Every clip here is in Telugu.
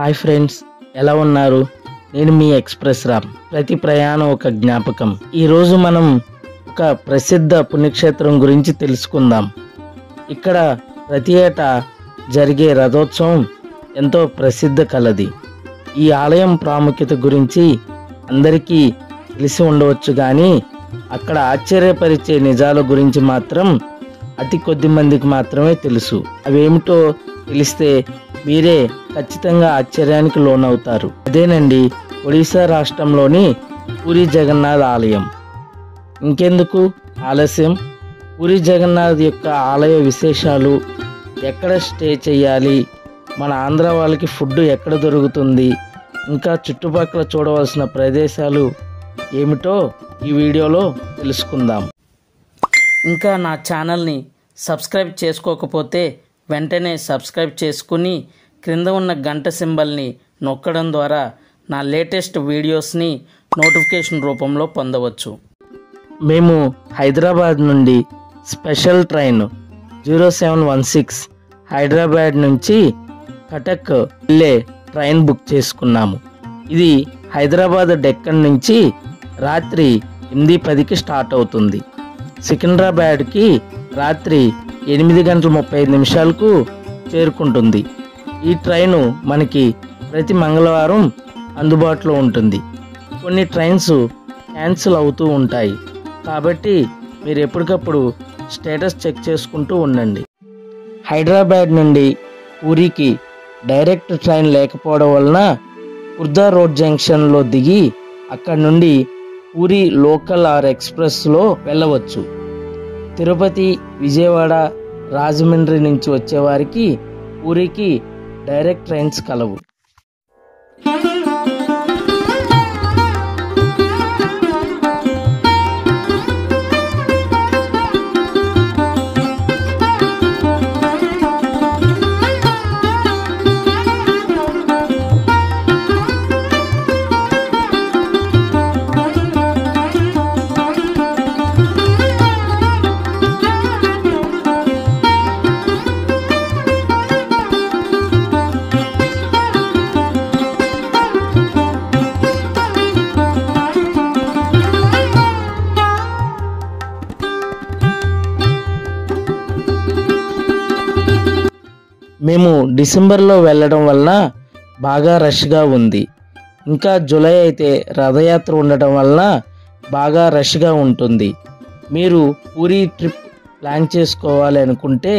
హాయ్ ఫ్రెండ్స్, ఎలా ఉన్నారు? నేను మీ ఎక్స్ప్రెస్ రామ్. ప్రతి ప్రయాణం ఒక జ్ఞాపకం. ఈరోజు మనం ఒక ప్రసిద్ధ పుణ్యక్షేత్రం గురించి తెలుసుకుందాం. ఇక్కడ ప్రతి ఏటా జరిగే రథోత్సవం ఎంతో ప్రసిద్ధ కలది. ఈ ఆలయం ప్రాముఖ్యత గురించి అందరికీ తెలిసి ఉండవచ్చు, కానీ అక్కడ ఆశ్చర్యపరిచే నిజాల గురించి మాత్రం అతి కొద్ది మందికి మాత్రమే తెలుసు. అవేమిటో తెలిస్తే మీరే ఖచ్చితంగా ఆశ్చర్యానికి లోనవుతారు. అదేనండి, ఒడిశా రాష్ట్రంలోని పూరి జగన్నాథ్ ఆలయం. ఇంకెందుకు ఆలస్యం, పూరి జగన్నాథ్ యొక్క ఆలయ విశేషాలు, ఎక్కడ స్టే చేయాలి, మన ఆంధ్ర వాళ్ళకి ఫుడ్ ఎక్కడ దొరుకుతుంది, ఇంకా చుట్టుపక్కల చూడవలసిన ప్రదేశాలు ఏమిటో ఈ వీడియోలో తెలుసుకుందాం. ఇంకా నా ఛానల్ని సబ్స్క్రైబ్ చేసుకోకపోతే వెంటనే సబ్స్క్రైబ్ చేసుకుని క్రింద ఉన్న గంట సింబల్ని నొక్కడం ద్వారా నా లేటెస్ట్ వీడియోస్ని నోటిఫికేషన్ రూపంలో పొందవచ్చు. మేము హైదరాబాద్ నుండి స్పెషల్ ట్రైన్ 0716 హైదరాబాద్ నుంచి కటక్ వెళ్ళే ట్రైన్ బుక్ చేసుకున్నాము. ఇది హైదరాబాద్ డెక్కన్ నుంచి రాత్రి 8:10కి స్టార్ట్ అవుతుంది. సికింద్రాబాద్కి రాత్రి 8:35 చేరుకుంటుంది. ఈ ట్రైను మనకి ప్రతి మంగళవారం అందుబాటులో ఉంటుంది. కొన్ని ట్రైన్స్ క్యాన్సిల్ అవుతూ ఉంటాయి, కాబట్టి మీరు ఎప్పటికప్పుడు స్టేటస్ చెక్ చేసుకుంటూ ఉండండి. హైదరాబాద్ నుండి పూరికి డైరెక్ట్ ట్రైన్ లేకపోవడం వలన కుర్దా రోడ్ జంక్షన్లో దిగి అక్కడి నుండి పూరి లోకల్ ఆర్ ఎక్స్ప్రెస్లో వెళ్ళవచ్చు. తిరుపతి, విజయవాడ, రాజమండ్రి నుంచి వచ్చేవారికి పూరికి డైరెక్ట్ ట్రైన్స్ కలవు. మేము డిసెంబర్లో వెళ్ళడం వలన బాగా రష్గా ఉంది. ఇంకా జూలై అయితే రథయాత్ర ఉండటం వలన బాగా రష్గా ఉంటుంది. మీరు పూరి ట్రిప్ ప్లాన్ చేసుకోవాలి అనుకుంటే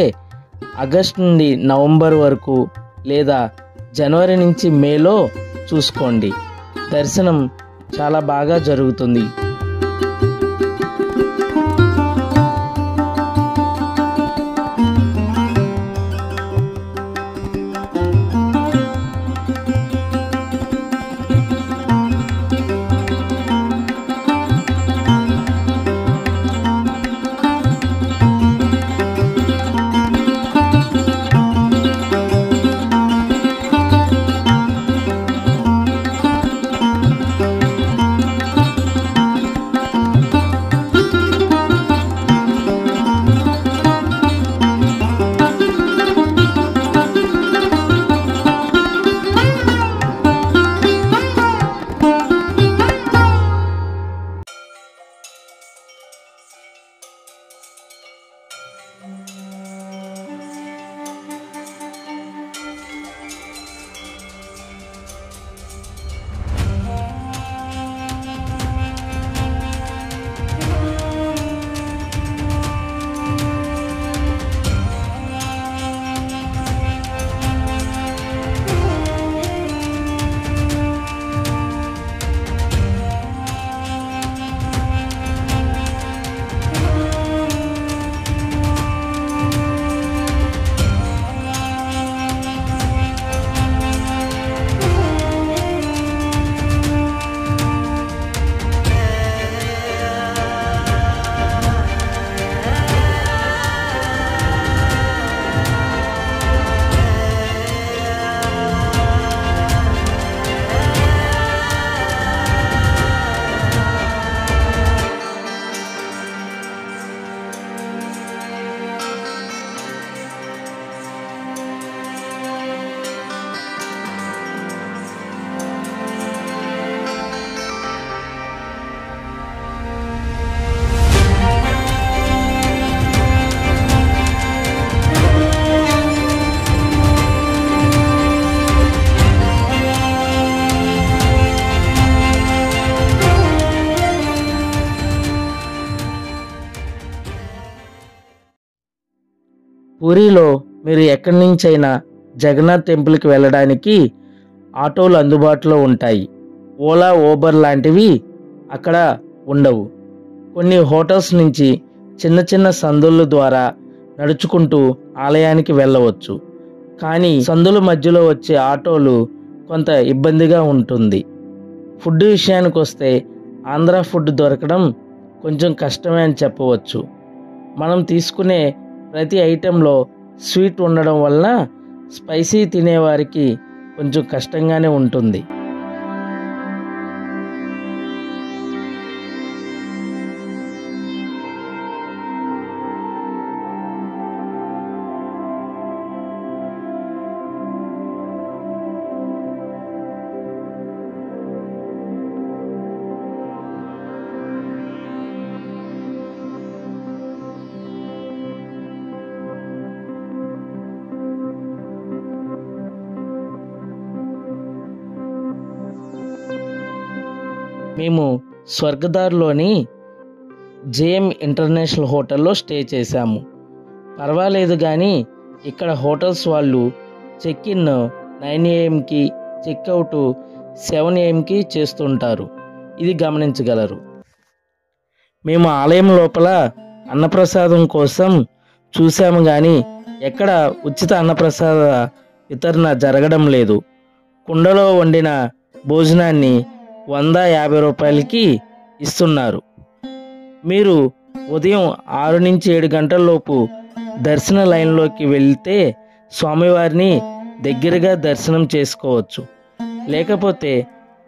ఆగస్ట్ నుండి నవంబర్ వరకు లేదా జనవరి నుంచి మేలో చూసుకోండి. దర్శనం చాలా బాగా జరుగుతుంది. పూరిలో మీరు ఎక్కడి నుంచైనా జగన్నాథ్ టెంపుల్కి వెళ్ళడానికి ఆటోలు అందుబాటులో ఉంటాయి. ఓలా, ఊబర్ లాంటివి అక్కడ ఉండవు. కొన్ని హోటల్స్ నుంచి చిన్న చిన్న సందుల ద్వారా నడుచుకుంటూ ఆలయానికి వెళ్ళవచ్చు. కానీ సందుల మధ్యలో వచ్చే ఆటోలు కొంత ఇబ్బందిగా ఉంటుంది. ఫుడ్ విషయానికి వస్తే ఆంధ్ర ఫుడ్ దొరకడం కొంచెం కష్టమే అని చెప్పవచ్చు. మనం తీసుకునే ప్రతి ఐటెంలో స్వీట్ ఉండడం వలన స్పైసీ తినేవారికి కొంచెం కష్టంగానే ఉంటుంది. మేము స్వర్గదార్లోని జేఎం ఇంటర్నేషనల్ హోటల్లో స్టే చేశాము. పర్వాలేదు, కానీ ఇక్కడ హోటల్స్ వాళ్ళు చెక్-ఇన్ 9 AM చెక్అవుట్ 7 AM చేస్తుంటారు. ఇది గమనించగలరు. మేము ఆలయం లోపల అన్నప్రసాదం కోసం చూసాము, కానీ ఎక్కడ ఉచిత అన్నప్రసాద వితరణ జరగడం లేదు. కుండలో వండిన భోజనాన్ని 150 రూపాయలకి ఇస్తున్నారు. మీరు ఉదయం 6 నుంచి 7 గంటలలోపు దర్శన లైన్లోకి వెళ్తే స్వామివారిని దగ్గరగా దర్శనం చేసుకోవచ్చు. లేకపోతే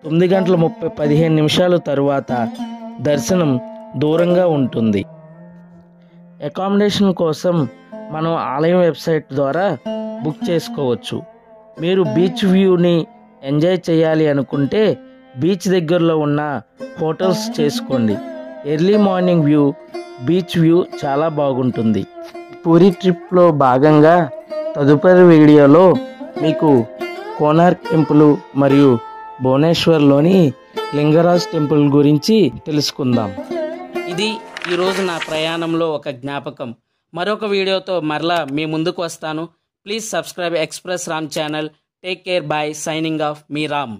9:15 తరువాత దర్శనం దూరంగా ఉంటుంది. అకామిడేషన్ కోసం మనం ఆలయం వెబ్సైట్ ద్వారా బుక్ చేసుకోవచ్చు. మీరు బీచ్ వ్యూని ఎంజాయ్ చేయాలి అనుకుంటే బీచ్ దగ్గరలో ఉన్న హోటల్స్ చేసుకోండి. ఎర్లీ మార్నింగ్ బీచ్ వ్యూ చాలా బాగుంటుంది. పూరి ట్రిప్లో భాగంగా తదుపరి వీడియోలో మీకు కోనార్క్ టెంపుల్ మరియు భువనేశ్వర్లోని లింగరాజ్ టెంపుల్ గురించి తెలుసుకుందాం. ఇది ఈరోజు నా ప్రయాణంలో ఒక జ్ఞాపకం. మరొక వీడియోతో మరలా మీ ముందుకు వస్తాను. Please subscribe express Ram channel. Take care. By. Signing off me Ram.